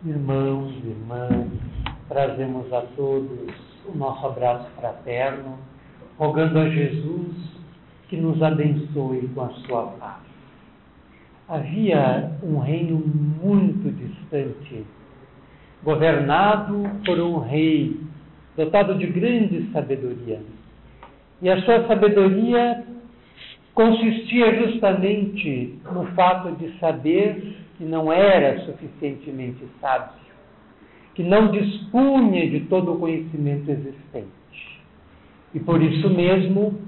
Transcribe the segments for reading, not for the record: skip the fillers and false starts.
Irmãos e irmãs, trazemos a todos o nosso abraço fraterno, rogando a Jesus que nos abençoe com a sua paz. Havia um reino muito distante, governado por um rei dotado de grande sabedoria. E a sua sabedoria consistia justamente no fato de saber que não era suficientemente sábio, que não dispunha de todo o conhecimento existente. E por isso mesmo,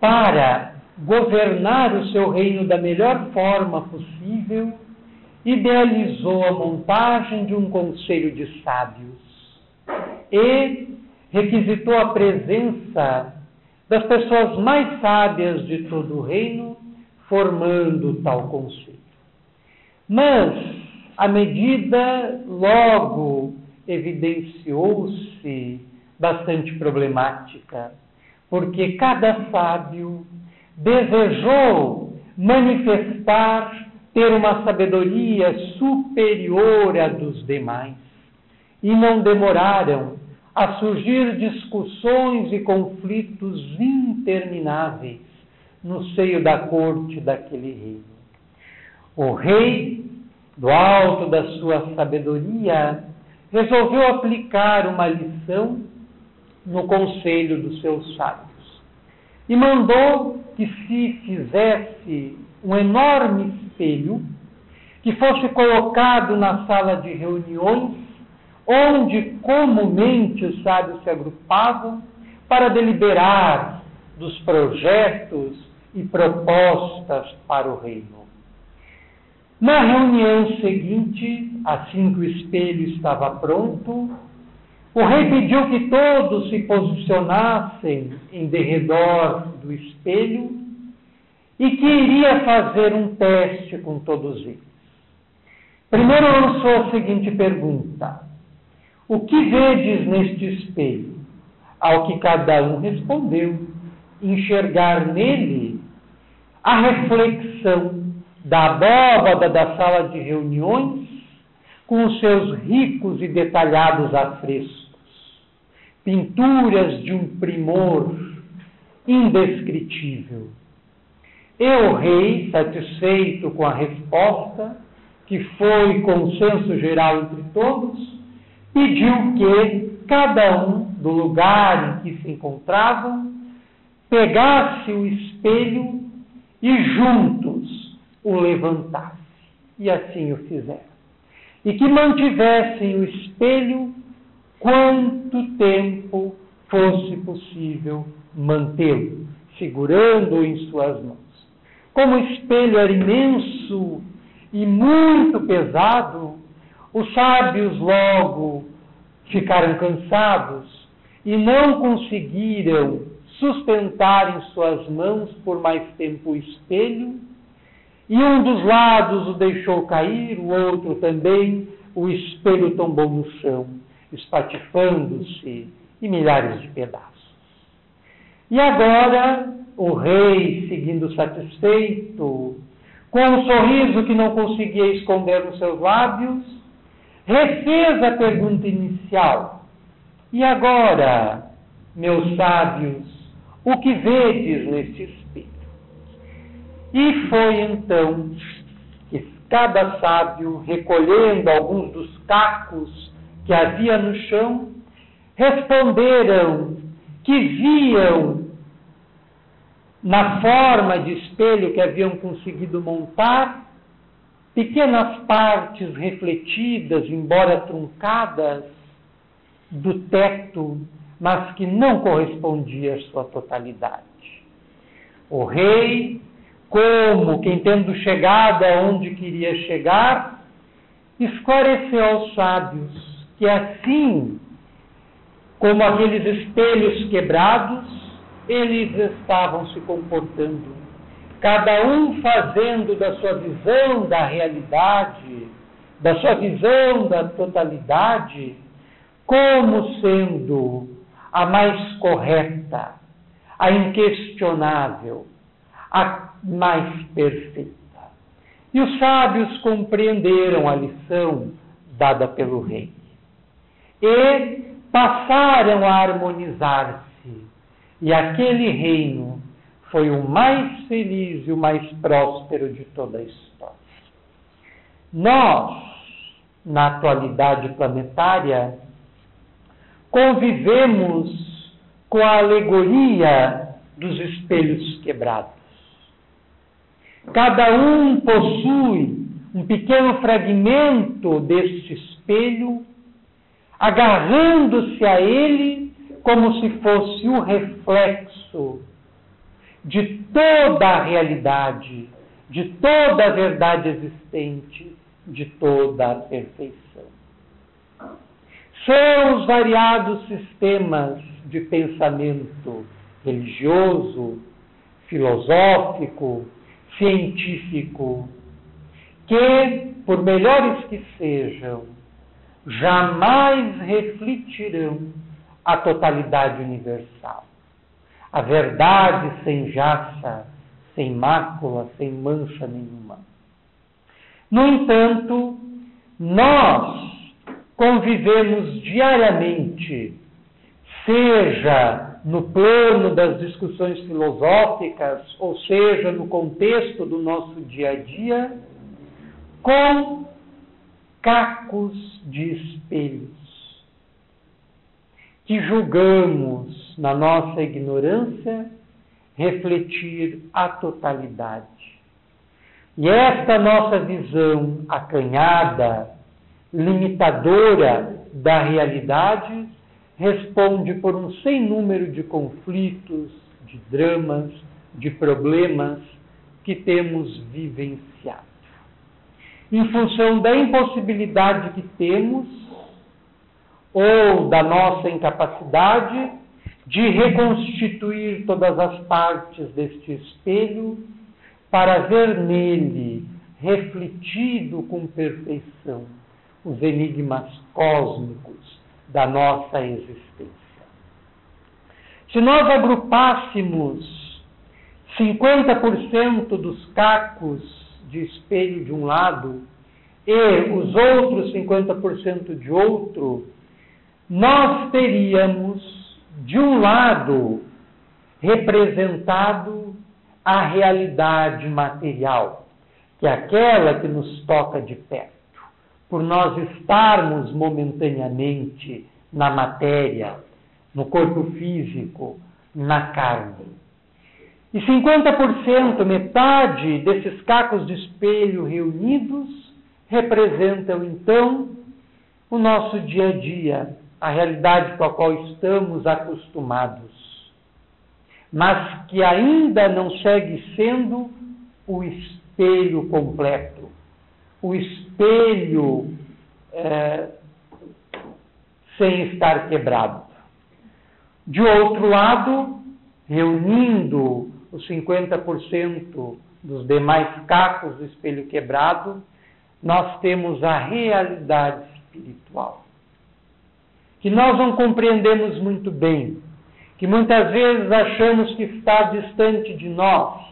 para governar o seu reino da melhor forma possível, idealizou a montagem de um conselho de sábios e requisitou a presença das pessoas mais sábias de todo o reino, formando tal conselho. Mas a medida logo evidenciou-se bastante problemática, porque cada sábio desejou manifestar ter uma sabedoria superior à dos demais, e não demoraram a surgir discussões e conflitos intermináveis no seio da corte daquele reino. O rei, do alto da sua sabedoria, resolveu aplicar uma lição no conselho dos seus sábios e mandou que se fizesse um enorme espelho que fosse colocado na sala de reuniões, onde comumente os sábios se agrupavam para deliberar dos projetos e propostas para o reino. Na reunião seguinte, assim que o espelho estava pronto, o rei pediu que todos se posicionassem em derredor do espelho e que iria fazer um teste com todos eles. Primeiro lançou a seguinte pergunta: o que vedes neste espelho? Ao que cada um respondeu: enxergar nele a reflexão da abóbada da sala de reuniões com os seus ricos e detalhados afrescos, pinturas de um primor indescritível. E o rei, satisfeito com a resposta, que foi consenso geral entre todos, pediu que cada um, do lugar em que se encontravam, pegasse o espelho e juntos o levantasse. E assim o fizeram. E que mantivessem o espelho quanto tempo fosse possível mantê-lo, segurando-o em suas mãos. Como o espelho era imenso e muito pesado, os sábios logo ficaram cansados e não conseguiram sustentar em suas mãos por mais tempo o espelho, e um dos lados o deixou cair, o outro também, o espelho tombou no chão, espatifando-se em milhares de pedaços. E agora, o rei, seguindo satisfeito, com um sorriso que não conseguia esconder nos seus lábios, refez a pergunta inicial: e agora, meus sábios, o que vedes neste espelho? E foi então que cada sábio, recolhendo alguns dos cacos que havia no chão, responderam que viam na forma de espelho que haviam conseguido montar pequenas partes refletidas, embora truncadas, do teto, mas que não correspondia à sua totalidade. O rei, como quem tendo chegado aonde queria chegar, esclareceu aos sábios que assim como aqueles espelhos quebrados, eles estavam se comportando, cada um fazendo da sua visão da realidade, da sua visão da totalidade, como sendo a mais correta, a inquestionável, a mais perfeita. E os sábios compreenderam a lição dada pelo rei. E passaram a harmonizar-se, e aquele reino foi o mais feliz e o mais próspero de toda a história. Nós, na atualidade planetária, convivemos com a alegoria dos espelhos quebrados. Cada um possui um pequeno fragmento deste espelho, agarrando-se a ele como se fosse o reflexo de toda a realidade, de toda a verdade existente, de toda a perfeição. São os variados sistemas de pensamento religioso, filosófico, científico, que, por melhores que sejam, jamais refletirão a totalidade universal. A verdade sem jaça, sem mácula, sem mancha nenhuma. No entanto, nós convivemos diariamente, seja no plano das discussões filosóficas, ou seja, no contexto do nosso dia a dia, com cacos de espelhos, que julgamos, na nossa ignorância, refletir a totalidade. E esta nossa visão acanhada, limitadora da realidade, responde por um sem número de conflitos, de dramas, de problemas que temos vivenciado. Em função da impossibilidade que temos, ou da nossa incapacidade de reconstituir todas as partes deste espelho, para ver nele, refletido com perfeição, os enigmas cósmicos da nossa existência. Se nós agrupássemos 50% dos cacos de espelho de um lado e os outros 50% de outro, nós teríamos, de um lado, representado a realidade material, que é aquela que nos toca de perto, por nós estarmos momentaneamente na matéria, no corpo físico, na carne. E 50%, metade desses cacos de espelho reunidos, representam então o nosso dia a dia, a realidade com a qual estamos acostumados, mas que ainda não segue sendo o espelho completo, o espelho sem estar quebrado. De outro lado, reunindo os 50% dos demais cacos do espelho quebrado, nós temos a realidade espiritual, que nós não compreendemos muito bem, que muitas vezes achamos que está distante de nós,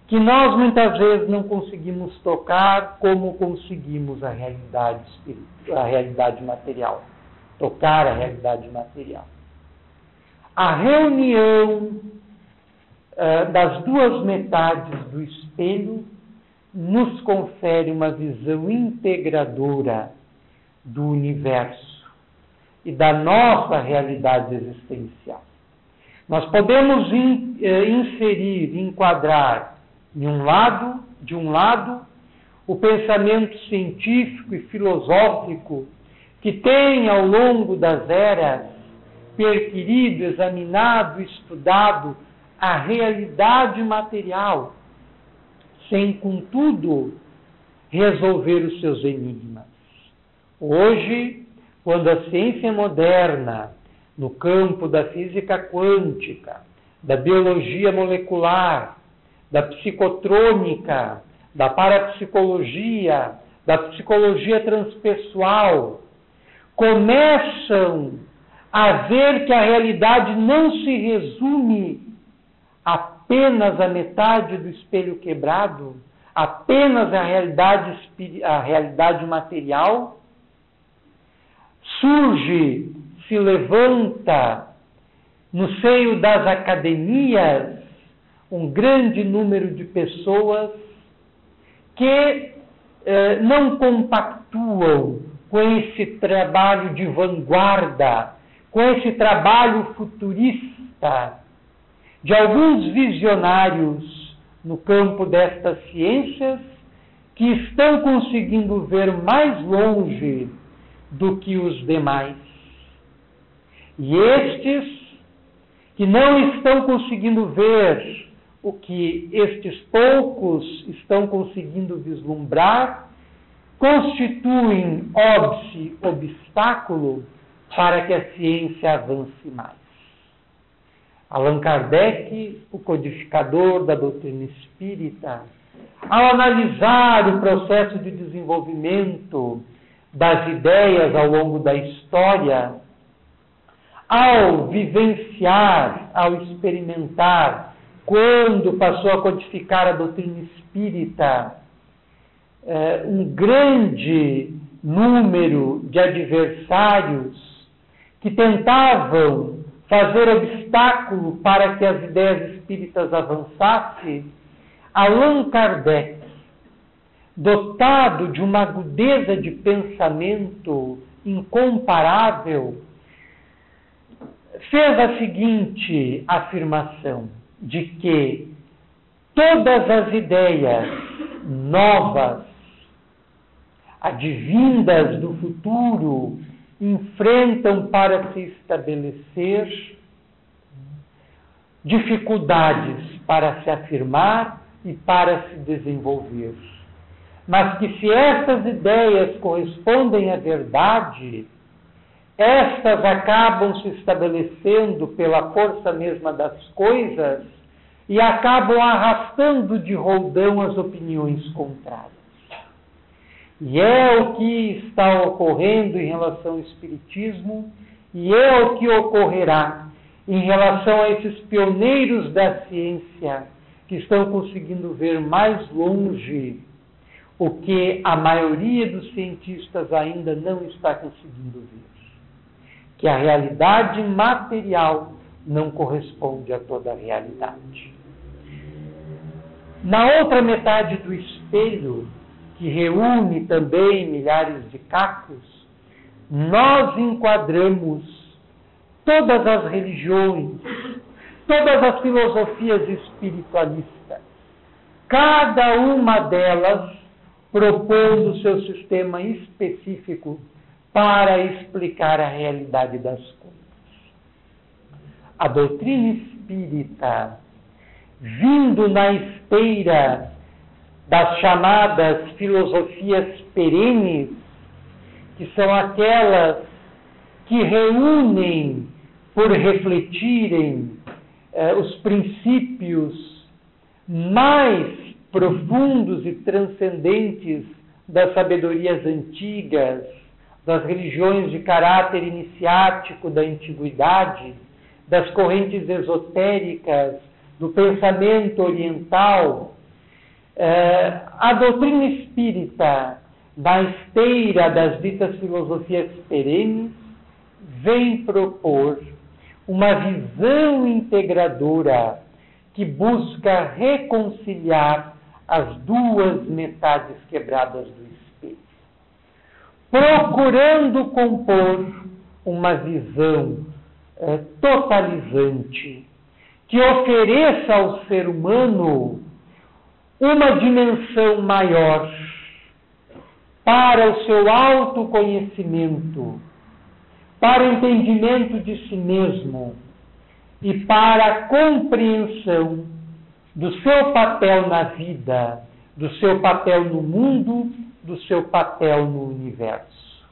que nós muitas vezes não conseguimos tocar como conseguimos a realidade material, tocar a realidade material. A reunião das duas metades do espelho nos confere uma visão integradora do universo e da nossa realidade existencial. Nós podemos inserir, enquadrar de um lado, o pensamento científico e filosófico que tem, ao longo das eras, perquirido, examinado, estudado a realidade material, sem, contudo, resolver os seus enigmas. Hoje, quando a ciência moderna, no campo da física quântica, da biologia molecular, da psicotrônica, da parapsicologia, da psicologia transpessoal, começam a ver que a realidade não se resume apenas à metade do espelho quebrado, apenas à realidade material, surge, se levanta no seio das academias um grande número de pessoas que não compactuam com esse trabalho de vanguarda, com esse trabalho futurista de alguns visionários no campo destas ciências que estão conseguindo ver mais longe do que os demais. E estes que não estão conseguindo ver o que estes poucos estão conseguindo vislumbrar, constituem óbice, obstáculo para que a ciência avance mais. Allan Kardec, o codificador da doutrina espírita, ao analisar o processo de desenvolvimento das ideias ao longo da história, ao vivenciar, ao experimentar, quando passou a codificar a doutrina espírita, um grande número de adversários que tentavam fazer obstáculo para que as ideias espíritas avançassem, Allan Kardec, dotado de uma agudeza de pensamento incomparável, fez a seguinte afirmação, de que todas as ideias novas, advindas do futuro, enfrentam para se estabelecer dificuldades para se afirmar e para se desenvolver. Mas que se estas ideias correspondem à verdade, estas acabam se estabelecendo pela força mesma das coisas e acabam arrastando de roldão as opiniões contrárias. E é o que está ocorrendo em relação ao Espiritismo, e é o que ocorrerá em relação a esses pioneiros da ciência que estão conseguindo ver mais longe o que a maioria dos cientistas ainda não está conseguindo ver. Que a realidade material não corresponde a toda a realidade. Na outra metade do espelho, que reúne também milhares de cacos, nós enquadramos todas as religiões, todas as filosofias espiritualistas, cada uma delas propondo o seu sistema específico para explicar a realidade das coisas. A doutrina espírita, vindo na esteira das chamadas filosofias perenes, que são aquelas que reúnem, por refletirem, os princípios mais profundos e transcendentes das sabedorias antigas, das religiões de caráter iniciático da antiguidade, das correntes esotéricas, do pensamento oriental. A doutrina espírita, na esteira das ditas filosofias perenes, vem propor uma visão integradora que busca reconciliar as duas metades quebradas do espelho, procurando compor uma visão totalizante que ofereça ao ser humano uma dimensão maior para o seu autoconhecimento, para o entendimento de si mesmo e para a compreensão do seu papel na vida, do seu papel no mundo, do seu papel no universo.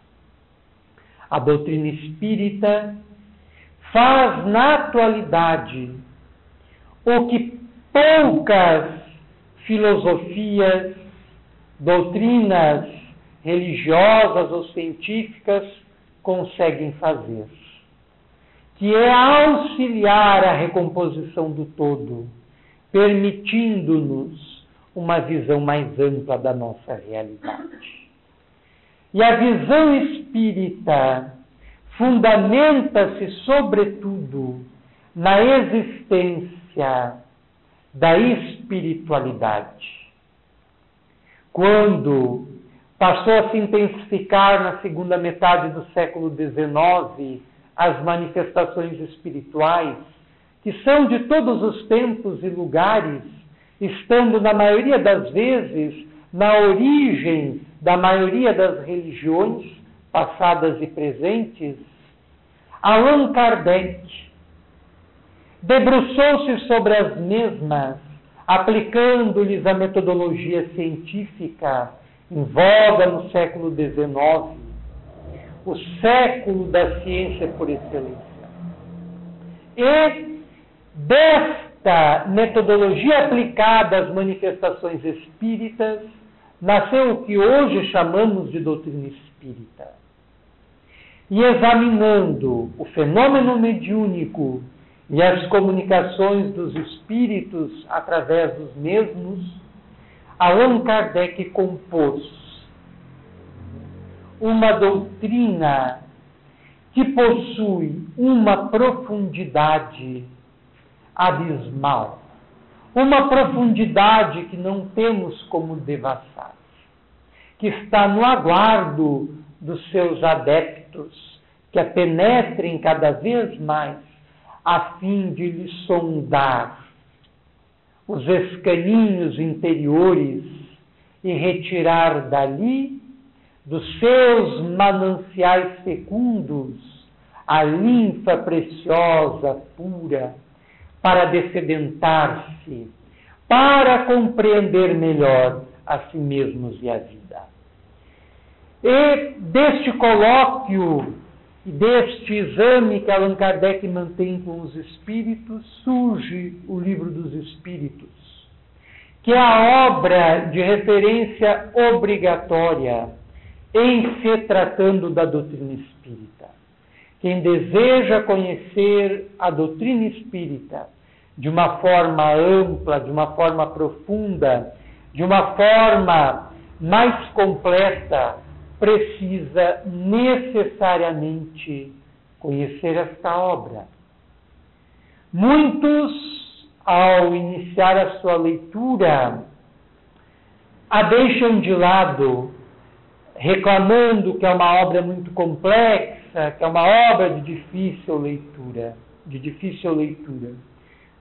A doutrina espírita faz na atualidade o que poucas filosofias, doutrinas religiosas ou científicas conseguem fazer, que é auxiliar a recomposição do todo, permitindo-nos uma visão mais ampla da nossa realidade. E a visão espírita fundamenta-se, sobretudo, na existência da espiritualidade. Quando passou a se intensificar na segunda metade do século XIX as manifestações espirituais, que são de todos os tempos e lugares, estando na maioria das vezes na origem da maioria das religiões, passadas e presentes, Allan Kardec debruçou-se sobre as mesmas, aplicando-lhes a metodologia científica em voga no século XIX, o século da ciência por excelência. E desta metodologia aplicada às manifestações espíritas, nasceu o que hoje chamamos de doutrina espírita. E examinando o fenômeno mediúnico e as comunicações dos espíritos através dos mesmos, Allan Kardec compôs uma doutrina que possui uma profundidade abismal, uma profundidade que não temos como devassar, que está no aguardo dos seus adeptos, que a penetrem cada vez mais, a fim de lhe sondar os escaninhos interiores e retirar dali, dos seus mananciais fecundos, a linfa preciosa, pura, para dessedentar-se, para compreender melhor a si mesmos e a vida. E deste colóquio e deste exame que Allan Kardec mantém com os espíritos, surge o Livro dos Espíritos, que é a obra de referência obrigatória em se tratando da doutrina espírita. Quem deseja conhecer a doutrina espírita de uma forma ampla, de uma forma profunda, de uma forma mais completa, precisa necessariamente conhecer esta obra. Muitos, ao iniciar a sua leitura, a deixam de lado, reclamando que é uma obra muito complexa, que é uma obra de difícil leitura,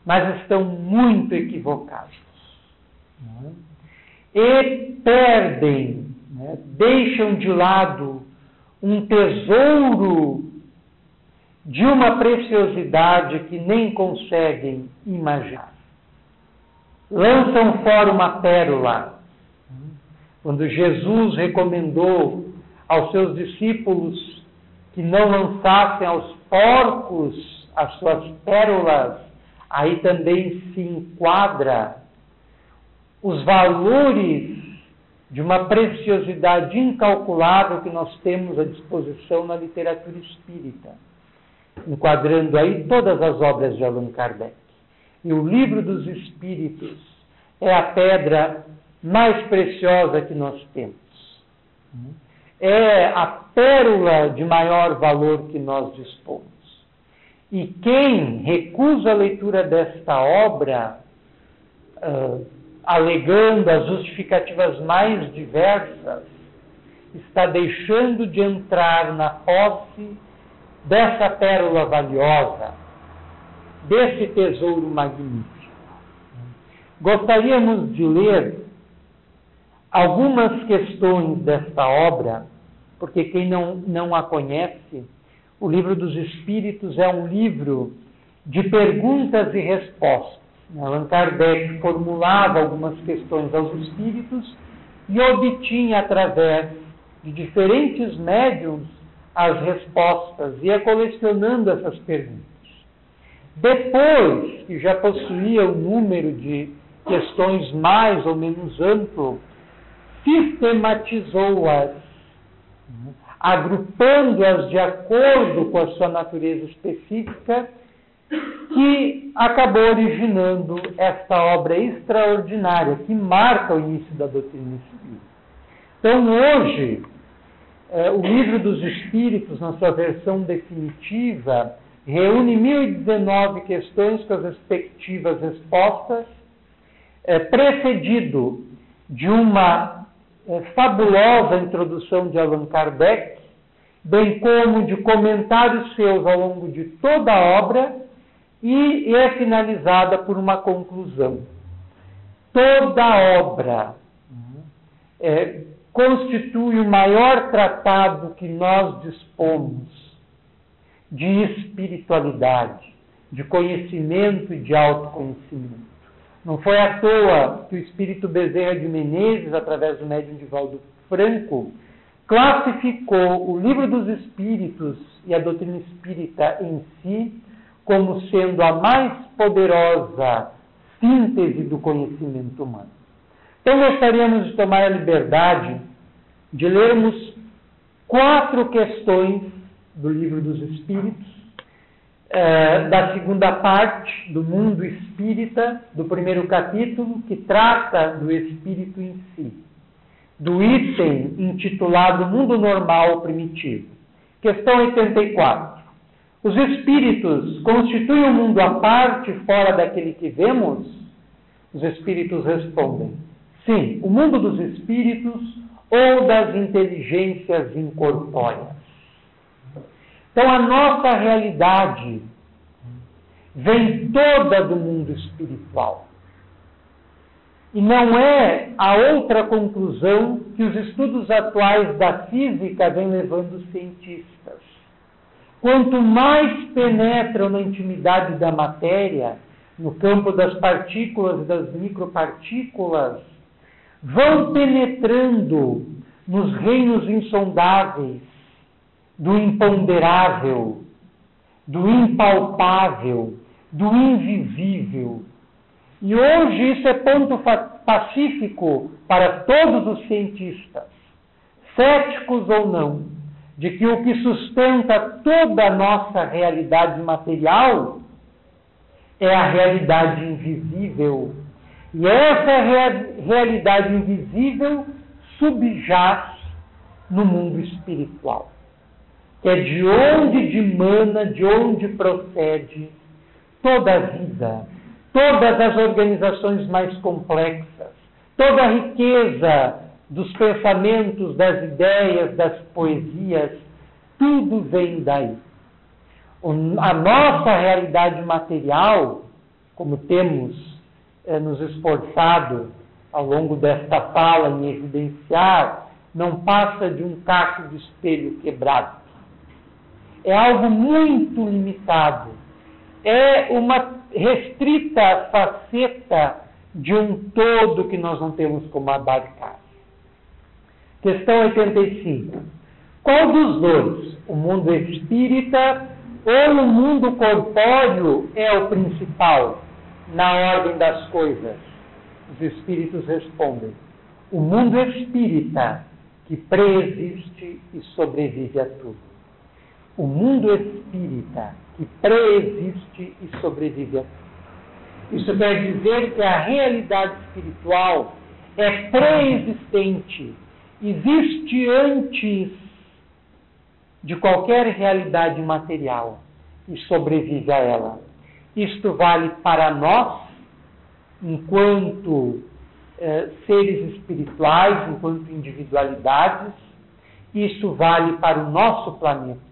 mas estão muito equivocados. E perdem, deixam de lado um tesouro de uma preciosidade que nem conseguem imaginar. Lançam fora uma pérola. Quando Jesus recomendou aos seus discípulos que não lançassem aos porcos as suas pérolas, aí também se enquadra os valores de uma preciosidade incalculável que nós temos à disposição na literatura espírita, enquadrando aí todas as obras de Allan Kardec. E o Livro dos Espíritos é a pedra mais preciosa que nós temos. É a pérola de maior valor que nós dispomos. E quem recusa a leitura desta obra, alegando as justificativas mais diversas, está deixando de entrar na posse dessa pérola valiosa, desse tesouro magnífico. Gostaríamos de ler algumas questões desta obra, porque quem não a conhece, o Livro dos Espíritos é um livro de perguntas e respostas. Allan Kardec formulava algumas questões aos espíritos e obtinha, através de diferentes médiuns, as respostas, ia colecionando essas perguntas. Depois que já possuía um número de questões mais ou menos amplo, sistematizou-as, agrupando-as de acordo com a sua natureza específica, que acabou originando esta obra extraordinária, que marca o início da doutrina espírita. Então, hoje, o Livro dos Espíritos, na sua versão definitiva, reúne 1019 questões com as respectivas respostas, precedido de uma fabulosa introdução de Allan Kardec, bem como de comentários seus ao longo de toda a obra, e é finalizada por uma conclusão. Toda a obra constitui o maior tratado que nós dispomos de espiritualidade, de conhecimento e de autoconhecimento. Não foi à toa que o espírito Bezerra de Menezes, através do médium Divaldo Franco, classificou o Livro dos Espíritos e a doutrina espírita em si como sendo a mais poderosa síntese do conhecimento humano. Então, gostaríamos de tomar a liberdade de lermos 4 questões do Livro dos Espíritos, da segunda parte do Mundo Espírita, do primeiro capítulo, que trata do espírito em si, do item intitulado Mundo Normal Primitivo. Questão 84. Os espíritos constituem um mundo à parte, fora daquele que vemos? Os espíritos respondem: sim, o mundo dos espíritos ou das inteligências incorpóreas. Então, a nossa realidade vem toda do mundo espiritual. E não é a outra conclusão que os estudos atuais da física vêm levando os cientistas. Quanto mais penetram na intimidade da matéria, no campo das partículas e das micropartículas, vão penetrando nos reinos insondáveis, do imponderável, do impalpável, do invisível. E hoje isso é ponto pacífico para todos os cientistas, céticos ou não, de que o que sustenta toda a nossa realidade material é a realidade invisível. E essa realidade invisível subjaz no mundo espiritual, que é de onde dimana, de onde procede toda a vida, todas as organizações mais complexas, toda a riqueza dos pensamentos, das ideias, das poesias, tudo vem daí. A nossa realidade material, como temos nos esforçado ao longo desta fala em evidenciar, não passa de um caco de espelho quebrado. É algo muito limitado. É uma restrita faceta de um todo que nós não temos como abarcar. Questão 85. Qual dos dois, o mundo espírita ou o mundo corpóreo, é o principal na ordem das coisas? Os espíritos respondem: o mundo espírita, que preexiste e sobrevive a tudo. O mundo espírita, que preexiste e sobrevive a tudo. Isso quer dizer que a realidade espiritual é pré-existente, existe antes de qualquer realidade material e sobrevive a ela. Isto vale para nós, enquanto seres espirituais, enquanto individualidades. Isso vale para o nosso planeta.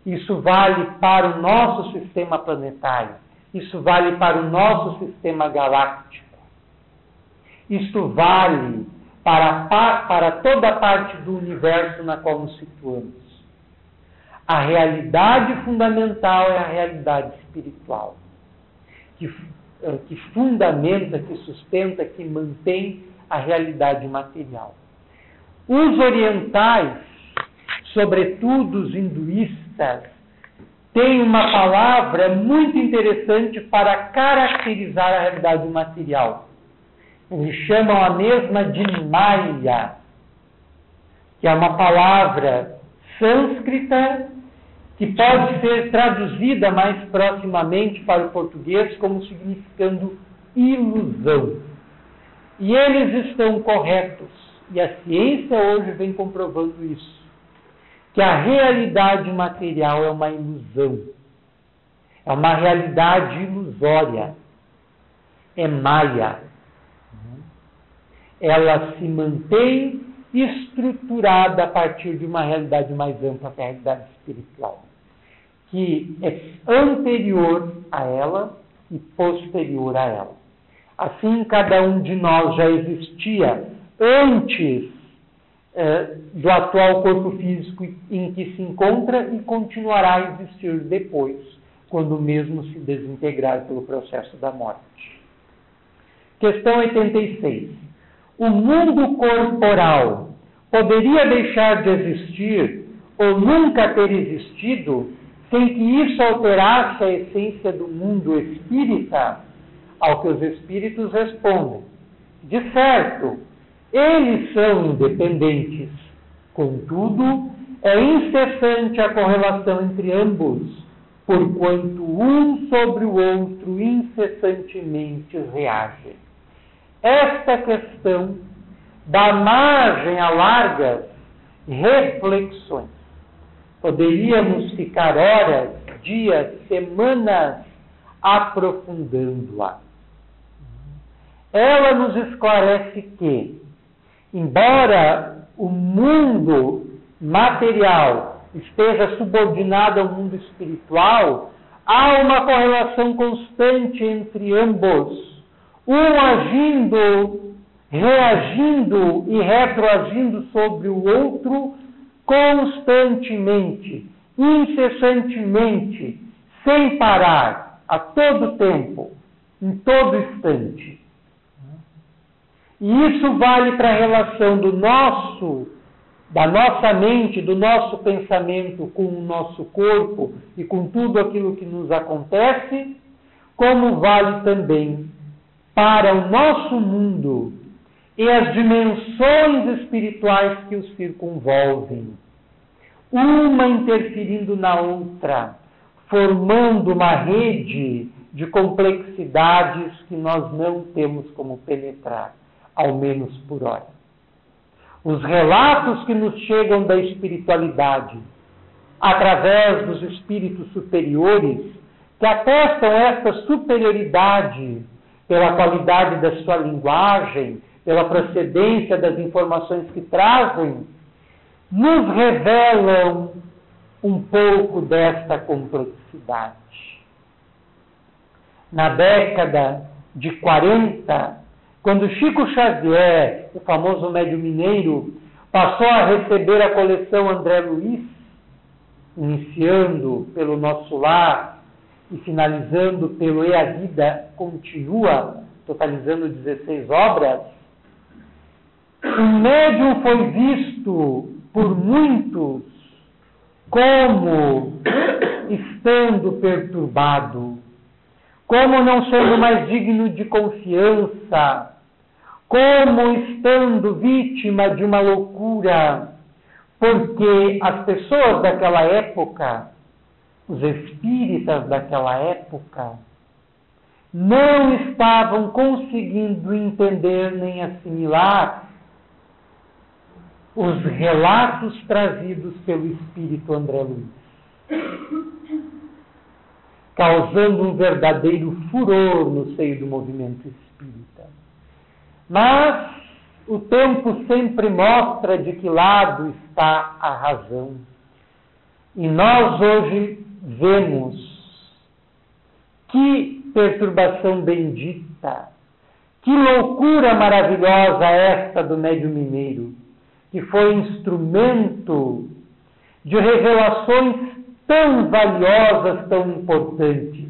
Isso vale para o nosso sistema planetário. Isso vale para o nosso sistema galáctico. Isto vale para toda a parte do universo na qual nos situamos. A realidade fundamental é a realidade espiritual, que fundamenta, que sustenta, que mantém a realidade material. Os orientais, sobretudo os hinduístas, têm uma palavra muito interessante para caracterizar a realidade material. Eles chamam a mesma de Maya, que é uma palavra sânscrita que pode ser traduzida mais proximamente para o português como significando ilusão. E eles estão corretos, e a ciência hoje vem comprovando isso. que a realidade material é uma ilusão, é uma realidade ilusória, é maia. Ela se mantém estruturada a partir de uma realidade mais ampla, que é a realidade espiritual, que é anterior a ela e posterior a ela. Assim, cada um de nós já existia antes do atual corpo físico em que se encontra e continuará a existir depois, quando o mesmo se desintegrar pelo processo da morte. Questão 86. O mundo corporal poderia deixar de existir ou nunca ter existido sem que isso alterasse a essência do mundo espírita? Ao que os espíritos respondem: de certo, eles são independentes. Contudo, é incessante a correlação entre ambos, porquanto um sobre o outro incessantemente reage. Esta questão dá margem a largas reflexões. Poderíamos ficar horas, dias, semanas aprofundando-a. Ela nos esclarece que, embora o mundo material esteja subordinado ao mundo espiritual, há uma correlação constante entre ambos, um agindo, reagindo e retroagindo sobre o outro constantemente, incessantemente, sem parar, a todo tempo, em todo instante. E isso vale para a relação da nossa mente, do nosso pensamento com o nosso corpo e com tudo aquilo que nos acontece, como vale também para o nosso mundo e as dimensões espirituais que o circunvolvem, uma interferindo na outra, formando uma rede de complexidades que nós não temos como penetrar, ao menos por hora. Os relatos que nos chegam da espiritualidade, através dos espíritos superiores, que atestam esta superioridade pela qualidade da sua linguagem, pela procedência das informações que trazem, nos revelam um pouco desta complexidade. Na década de 40, quando Chico Xavier, o famoso médium mineiro, passou a receber a coleção André Luiz, iniciando pelo Nosso Lar e finalizando pelo E a Vida Continua, totalizando 16 obras, o médium foi visto por muitos como estando perturbado, como não sendo mais digno de confiança, como estando vítima de uma loucura, porque as pessoas daquela época, os espíritas daquela época, não estavam conseguindo entender nem assimilar os relatos trazidos pelo espírito André Luiz, causando um verdadeiro furor no seio do movimento espírita. Mas o tempo sempre mostra de que lado está a razão. E nós hoje vemos que perturbação bendita, que loucura maravilhosa esta do médium mineiro, que foi instrumento de revelações tão valiosas, tão importantes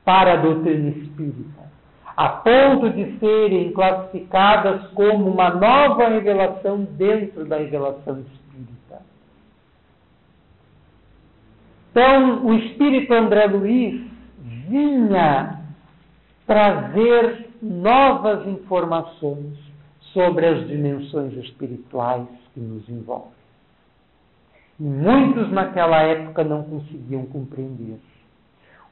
para a doutrina espírita, a ponto de serem classificadas como uma nova revelação dentro da revelação espírita. Então, o espírito André Luiz vinha trazer novas informações sobre as dimensões espirituais que nos envolvem. E muitos naquela época não conseguiam compreender.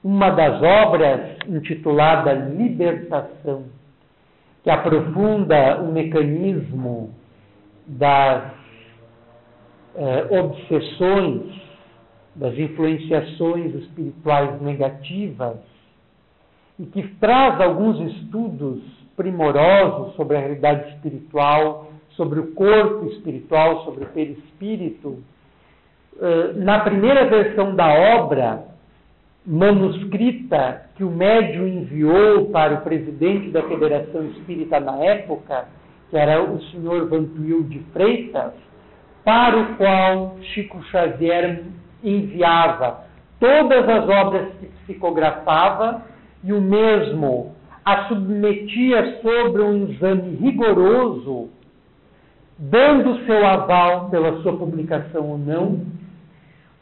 Uma das obras, intitulada Libertação, que aprofunda o mecanismo das obsessões, das influenciações espirituais negativas, e que traz alguns estudos primorosos sobre a realidade espiritual, sobre o corpo espiritual, sobre o perispírito. Na primeira versão da obra, manuscrita, que o médium enviou para o presidente da Federação Espírita na época, que era o senhor Vantuil de Freitas, para o qual Chico Xavier enviava todas as obras que psicografava, e o mesmo a submetia sobre um exame rigoroso, dando seu aval pela sua publicação ou não.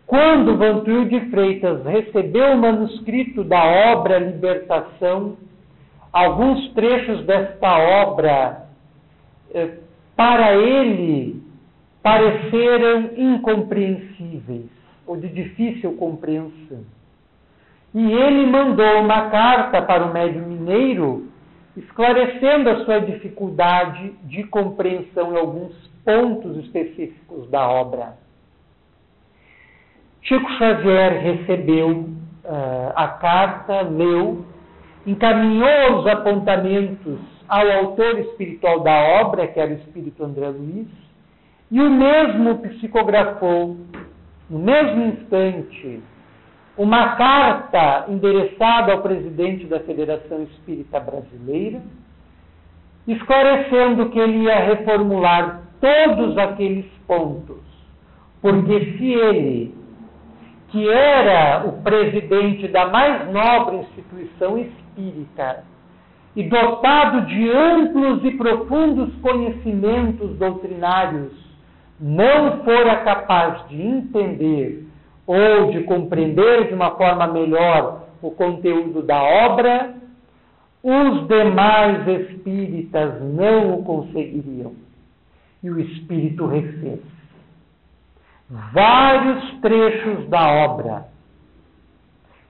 Quando Vantuil de Freitas recebeu o manuscrito da obra Libertação, alguns trechos desta obra, para ele, pareceram incompreensíveis, ou de difícil compreensão. E ele mandou uma carta para o médium mineiro, esclarecendo a sua dificuldade de compreensão em alguns pontos específicos da obra. Chico Xavier recebeu a carta, leu, encaminhou os apontamentos ao autor espiritual da obra, que era o espírito André Luiz, e o mesmo psicografou, no mesmo instante, uma carta endereçada ao presidente da Federação Espírita Brasileira, esclarecendo que ele ia reformular todos aqueles pontos, porque se ele, que era o presidente da mais nobre instituição espírita e dotado de amplos e profundos conhecimentos doutrinários, não fora capaz de entender ou de compreender de uma forma melhor o conteúdo da obra, os demais espíritas não o conseguiriam. E o espírito refez vários trechos da obra,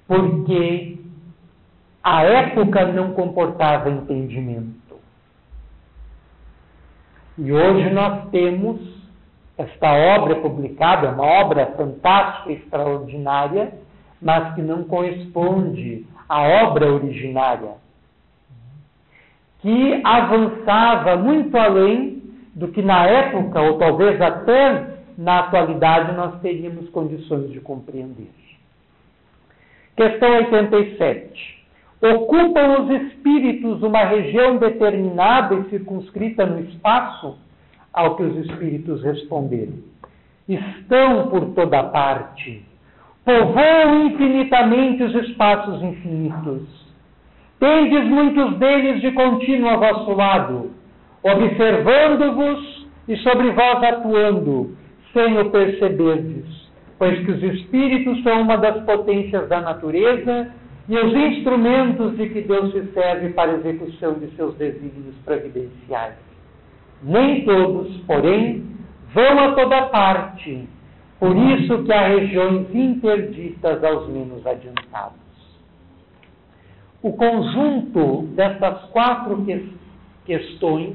porque a época não comportava entendimento. E hoje nós temos esta obra publicada, uma obra fantástica e extraordinária, mas que não corresponde à obra originária, que avançava muito além do que na época, ou talvez até na atualidade, nós teríamos condições de compreender. Questão 87. Ocupam os espíritos uma região determinada e circunscrita no espaço? Ao que os espíritos responderam: estão por toda parte, povoam infinitamente os espaços infinitos. Tendes muitos deles de contínuo a vosso lado, observando-vos e sobre vós atuando, sem o perceberdes, pois que os espíritos são uma das potências da natureza e os instrumentos de que Deus se serve para a execução de seus desígnios providenciais. Nem todos, porém, vão a toda parte, por isso que há regiões interditas aos menos adiantados. O conjunto dessas quatro questões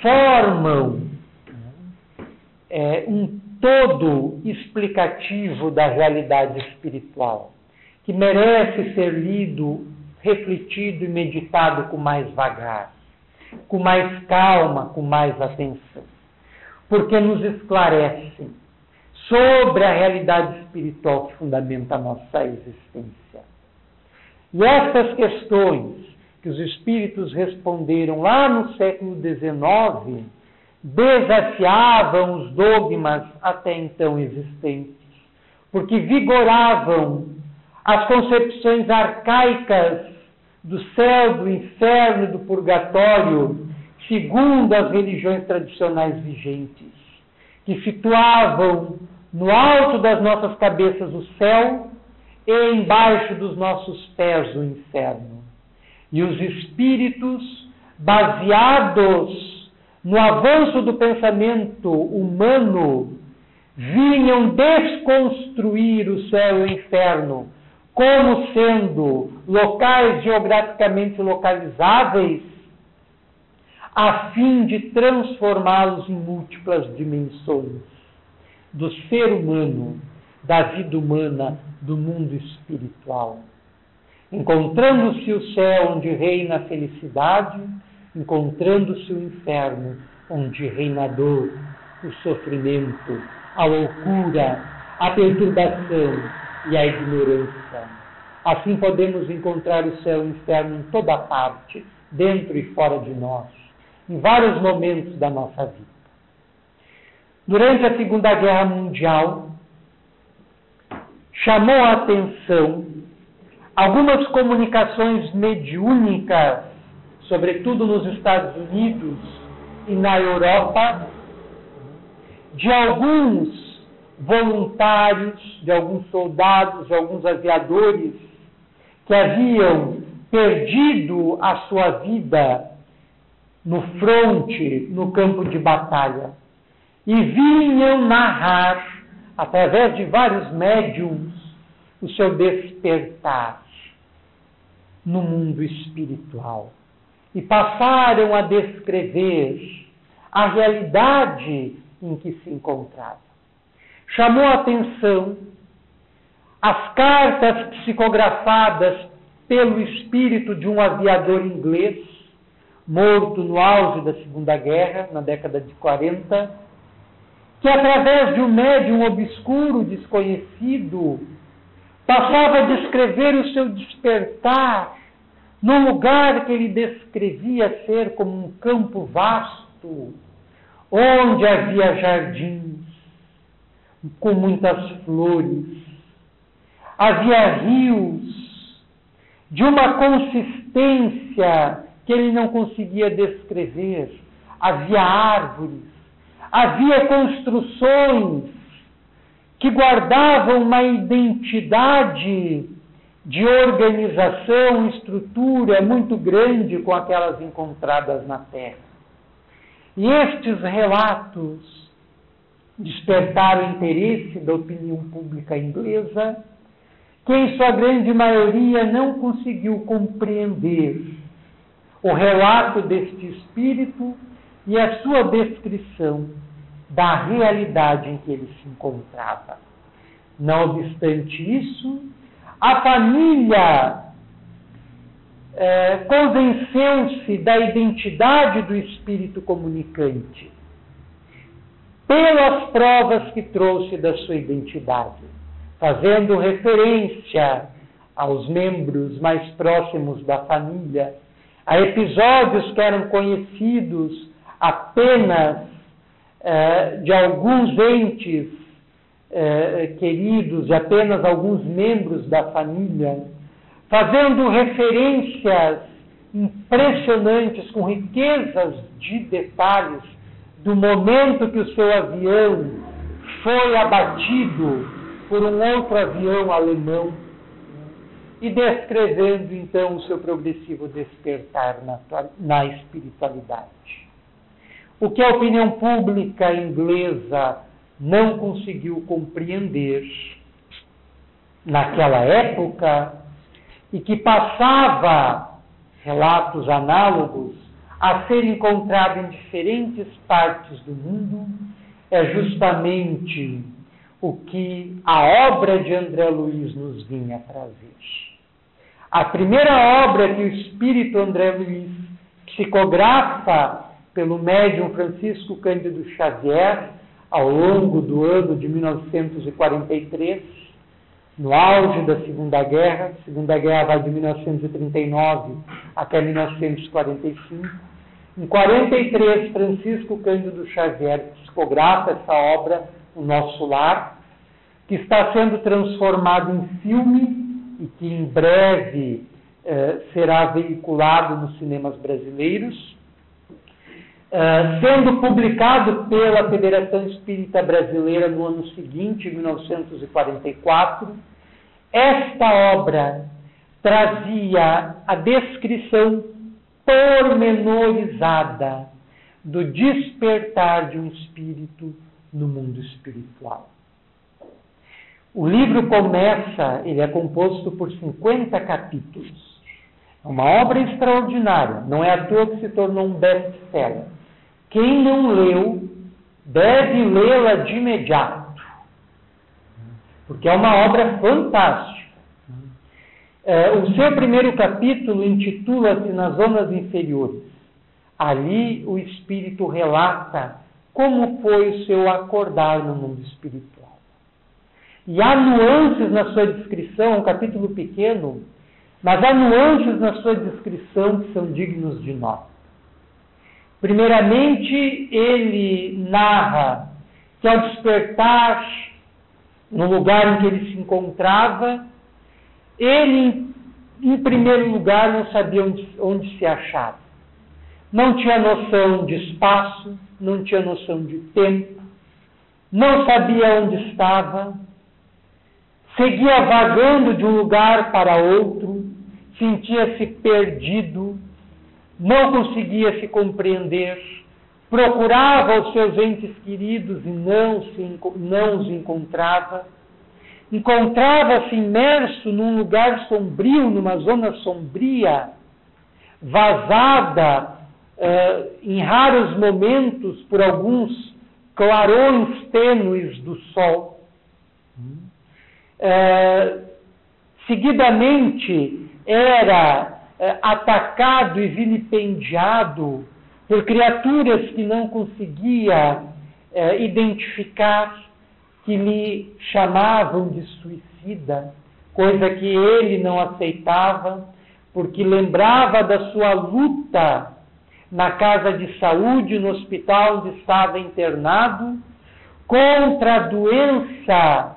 formam um todo explicativo da realidade espiritual, que merece ser lido, refletido e meditado com mais vagar, com mais calma, com mais atenção, porque nos esclarecem sobre a realidade espiritual que fundamenta a nossa existência. E essas questões que os espíritos responderam lá no século XIX desafiavam os dogmas até então existentes, porque vigoravam as concepções arcaicas do céu, do inferno e do purgatório, segundo as religiões tradicionais vigentes, que situavam no alto das nossas cabeças o céu e embaixo dos nossos pés o inferno. E os espíritos, baseados no avanço do pensamento humano, vinham desconstruir o céu e o inferno como sendo locais geograficamente localizáveis, a fim de transformá-los em múltiplas dimensões, do ser humano, da vida humana, do mundo espiritual. Encontrando-se o céu onde reina a felicidade, encontrando-se o inferno onde reina a dor, o sofrimento, a loucura, a perturbação e a ignorância. Assim podemos encontrar o céu e o inferno em toda parte, dentro e fora de nós, em vários momentos da nossa vida. Durante a Segunda Guerra Mundial, chamou a atenção algumas comunicações mediúnicas, sobretudo nos Estados Unidos e na Europa, de alguns voluntários, de alguns soldados, de alguns aviadores que haviam perdido a sua vida no fronte, no campo de batalha, e vinham narrar, através de vários médiums, o seu despertar no mundo espiritual. E passaram a descrever a realidade em que se encontrava. Chamou a atenção as cartas psicografadas pelo espírito de um aviador inglês, morto no auge da Segunda Guerra, na década de 40, que através de um médium obscuro, desconhecido, passava a descrever o seu despertar num lugar que ele descrevia ser como um campo vasto, onde havia jardins com muitas flores, havia rios de uma consistência que ele não conseguia descrever, havia árvores, havia construções que guardavam uma identidade de organização, estrutura muito grande com aquelas encontradas na Terra. E estes relatos despertaram o interesse da opinião pública inglesa, que em sua grande maioria não conseguiu compreender o relato deste espírito e a sua descrição da realidade em que ele se encontrava. Não obstante isso, a família convenceu-se da identidade do espírito comunicante pelas provas que trouxe da sua identidade, fazendo referência aos membros mais próximos da família, a episódios que eram conhecidos apenas de alguns entes queridos, de apenas alguns membros da família, fazendo referências impressionantes, com riquezas de detalhes, do momento que o seu avião foi abatido por um outro avião alemão, e descrevendo então o seu progressivo despertar na espiritualidade. O que a opinião pública inglesa não conseguiu compreender naquela época, e que passava relatos análogos a ser encontrado em diferentes partes do mundo, é justamente o que a obra de André Luiz nos vinha trazer. A primeira obra que o espírito André Luiz psicografa pelo médium Francisco Cândido Xavier ao longo do ano de 1943, no auge da Segunda Guerra. A Segunda Guerra vai de 1939 até 1945. Em 43, Francisco Cândido Xavier psicografa essa obra, O Nosso Lar, que está sendo transformado em filme e que em breve será veiculado nos cinemas brasileiros, sendo publicado pela Federação Espírita Brasileira no ano seguinte, 1944. Esta obra trazia a descrição pormenorizada do despertar de um espírito no mundo espiritual. O livro começa, ele é composto por 50 capítulos. É uma obra extraordinária, não é à toa que se tornou um best-seller. Quem não leu, deve lê-la de imediato. porque é uma obra fantástica. O seu primeiro capítulo intitula-se Nas Zonas Inferiores. Ali o Espírito relata como foi o seu acordar no mundo espiritual. E há nuances na sua descrição, é um capítulo pequeno, mas há nuances na sua descrição que são dignos de nota. Primeiramente, ele narra que ao despertar no lugar em que ele se encontrava, ele, em primeiro lugar, não sabia onde se achava. Não tinha noção de espaço, não tinha noção de tempo, não sabia onde estava, seguia vagando de um lugar para outro, sentia-se perdido, não conseguia se compreender, procurava os seus entes queridos e não os encontrava. Encontrava-se imerso num lugar sombrio, numa zona sombria, vazada em raros momentos por alguns clarões tênues do sol. Seguidamente era atacado e vilipendiado por criaturas que não conseguia identificar, que lhe chamavam de suicida, coisa que ele não aceitava, porque lembrava da sua luta na casa de saúde, no hospital onde estava internado, contra a doença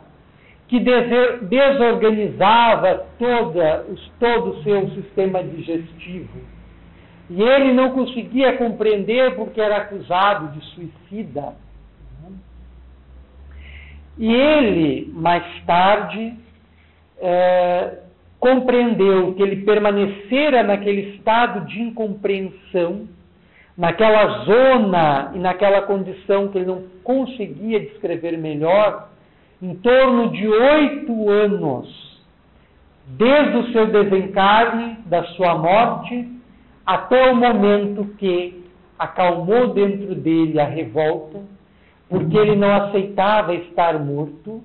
que desorganizava todo o seu sistema digestivo. E ele não conseguia compreender porque era acusado de suicida. E ele, mais tarde, compreendeu que ele permanecera naquele estado de incompreensão, naquela zona e naquela condição que ele não conseguia descrever melhor, em torno de 8 anos, desde o seu desencarne, da sua morte, até o momento que acalmou dentro dele a revolta, porque ele não aceitava estar morto,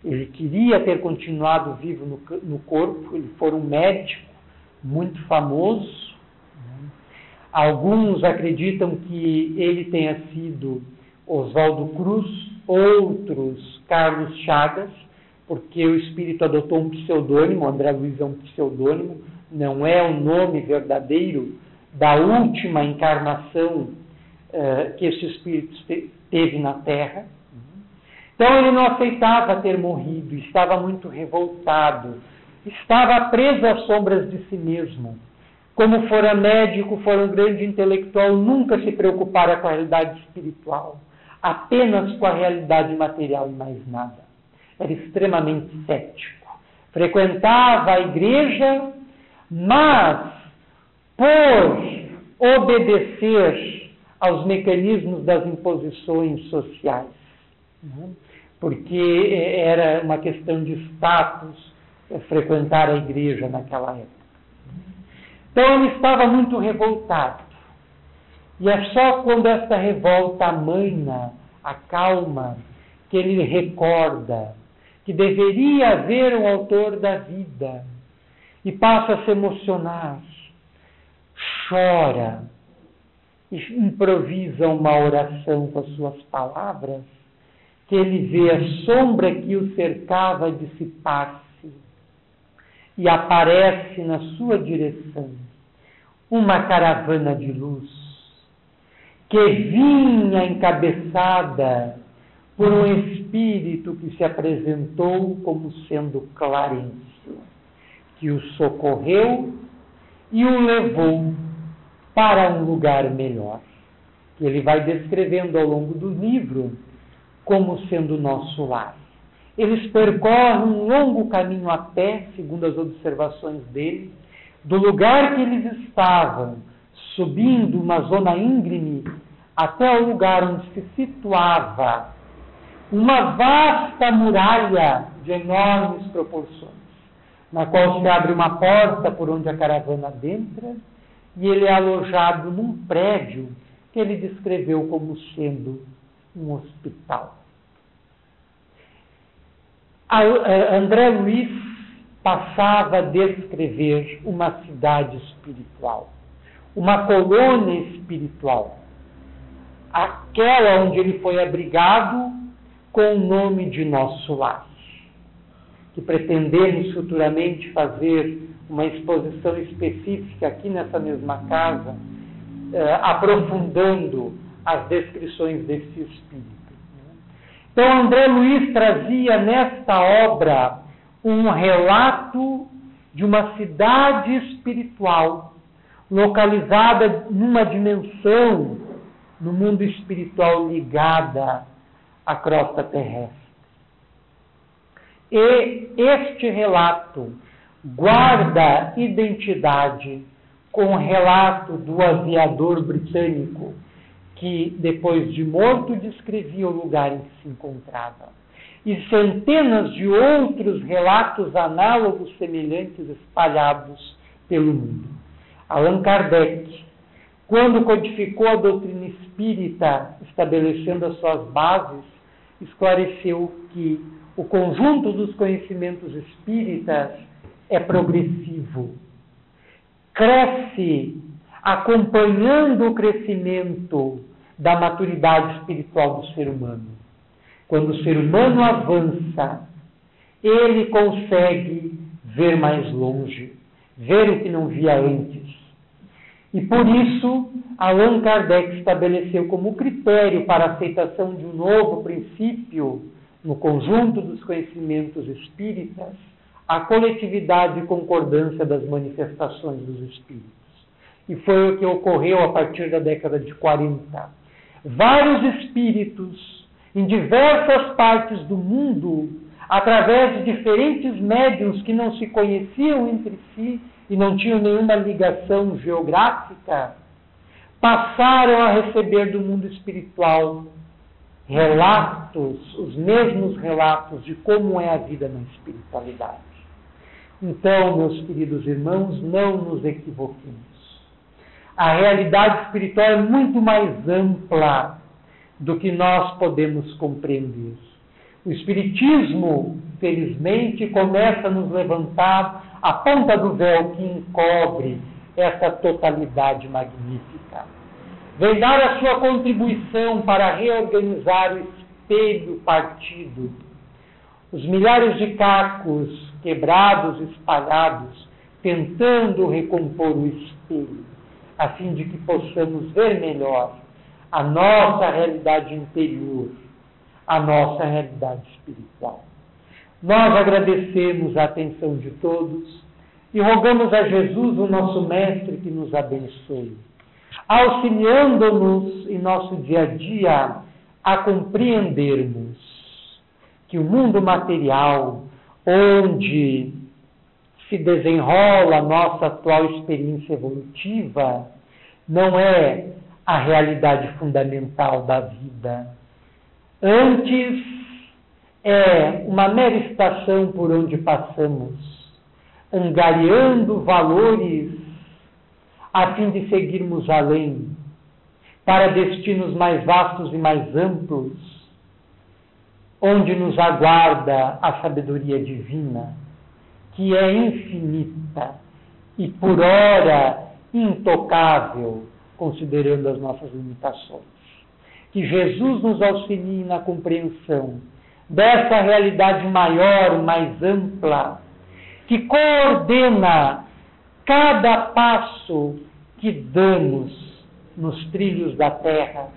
ele queria ter continuado vivo no corpo, ele foi um médico muito famoso. Alguns acreditam que ele tenha sido Oswaldo Cruz, outros Carlos Chagas, porque o espírito adotou um pseudônimo, André Luiz é um pseudônimo, não é o nome verdadeiro da última encarnação que esse espírito teve na Terra. Então ele não aceitava ter morrido, estava muito revoltado, estava preso às sombras de si mesmo. Como fora médico, fora um grande intelectual, nunca se preocupara com a realidade espiritual, apenas com a realidade material e mais nada. Era extremamente cético. Frequentava a igreja, mas por obedecer aos mecanismos das imposições sociais, porque era uma questão de status frequentar a igreja naquela época. Então ele estava muito revoltado. E é só quando esta revolta amaina, acalma, que ele recorda que deveria haver um autor da vida e passa a se emocionar, chora e improvisa uma oração com as suas palavras, que ele vê a sombra que o cercava dissipar-se e aparece na sua direção uma caravana de luz que vinha encabeçada por um espírito que se apresentou como sendo Clarencio, que o socorreu e o levou para um lugar melhor, que ele vai descrevendo ao longo do livro como sendo o nosso lar. Eles percorrem um longo caminho a pé, segundo as observações dele, do lugar que eles estavam, subindo uma zona íngreme, até o lugar onde se situava uma vasta muralha de enormes proporções, na qual se abre uma porta por onde a caravana adentra, e ele é alojado num prédio que ele descreveu como sendo um hospital. André Luiz passava a descrever uma cidade espiritual, uma colônia espiritual, aquela onde ele foi abrigado com o nome de Nosso Lar, que pretendemos futuramente fazer uma exposição específica aqui nessa mesma casa, aprofundando as descrições desse espírito. Então, André Luiz trazia nesta obra um relato de uma cidade espiritual localizada numa dimensão no mundo espiritual ligada à crosta terrestre. E este relato guarda identidade com o relato do aviador britânico que, depois de morto, descrevia o lugar em que se encontrava. E centenas de outros relatos análogos semelhantes espalhados pelo mundo. Allan Kardec, quando codificou a doutrina espírita, estabelecendo as suas bases, esclareceu que o conjunto dos conhecimentos espíritas é progressivo. Cresce acompanhando o crescimento da maturidade espiritual do ser humano. Quando o ser humano avança, ele consegue ver mais longe, ver o que não via antes. E por isso, Allan Kardec estabeleceu como critério para a aceitação de um novo princípio no conjunto dos conhecimentos espíritas a coletividade e concordância das manifestações dos espíritos. E foi o que ocorreu a partir da década de 40. Vários espíritos, em diversas partes do mundo, através de diferentes médiuns que não se conheciam entre si e não tinham nenhuma ligação geográfica, passaram a receber do mundo espiritual relatos, os mesmos relatos de como é a vida na espiritualidade. Então, meus queridos irmãos, não nos equivoquemos. A realidade espiritual é muito mais ampla do que nós podemos compreender. O Espiritismo, felizmente, começa a nos levantar a ponta do véu que encobre essa totalidade magnífica. Vem dar a sua contribuição para reorganizar o espelho partido. Os milhares de cacos quebrados, espalhados, tentando recompor o espelho, a fim de que possamos ver melhor a nossa realidade interior, a nossa realidade espiritual. Nós agradecemos a atenção de todos e rogamos a Jesus, o nosso Mestre, que nos abençoe, auxiliando-nos em nosso dia a dia a compreendermos que o mundo material, onde se desenrola a nossa atual experiência evolutiva, não é a realidade fundamental da vida. Antes, é uma mera estação por onde passamos, angariando valores a fim de seguirmos além, para destinos mais vastos e mais amplos, onde nos aguarda a sabedoria divina, que é infinita e por ora intocável, considerando as nossas limitações. Que Jesus nos auxilie na compreensão dessa realidade maior, mais ampla, que coordena cada passo que damos nos trilhos da terra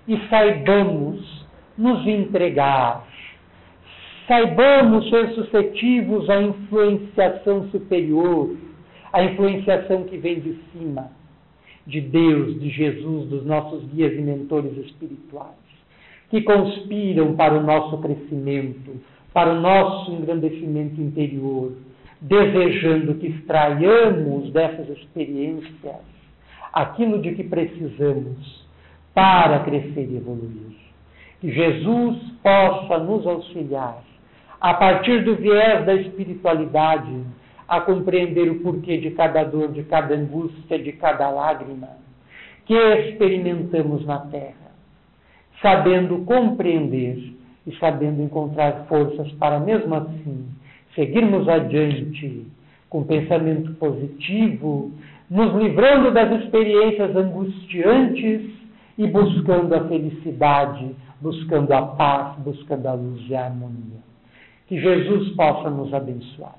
e saibamos nos entregar, saibamos ser suscetíveis à influenciação superior, à influenciação que vem de cima, de Deus, de Jesus, dos nossos guias e mentores espirituais, que conspiram para o nosso crescimento, para o nosso engrandecimento interior, desejando que extraiamos dessas experiências aquilo de que precisamos para crescer e evoluir. Que Jesus possa nos auxiliar, a partir do viés da espiritualidade, a compreender o porquê de cada dor, de cada angústia, de cada lágrima que experimentamos na Terra, sabendo compreender e sabendo encontrar forças para, mesmo assim, seguirmos adiante com pensamento positivo, nos livrando das experiências angustiantes e buscando a felicidade, buscando a paz, buscando a luz e a harmonia. Que Jesus possa nos abençoar.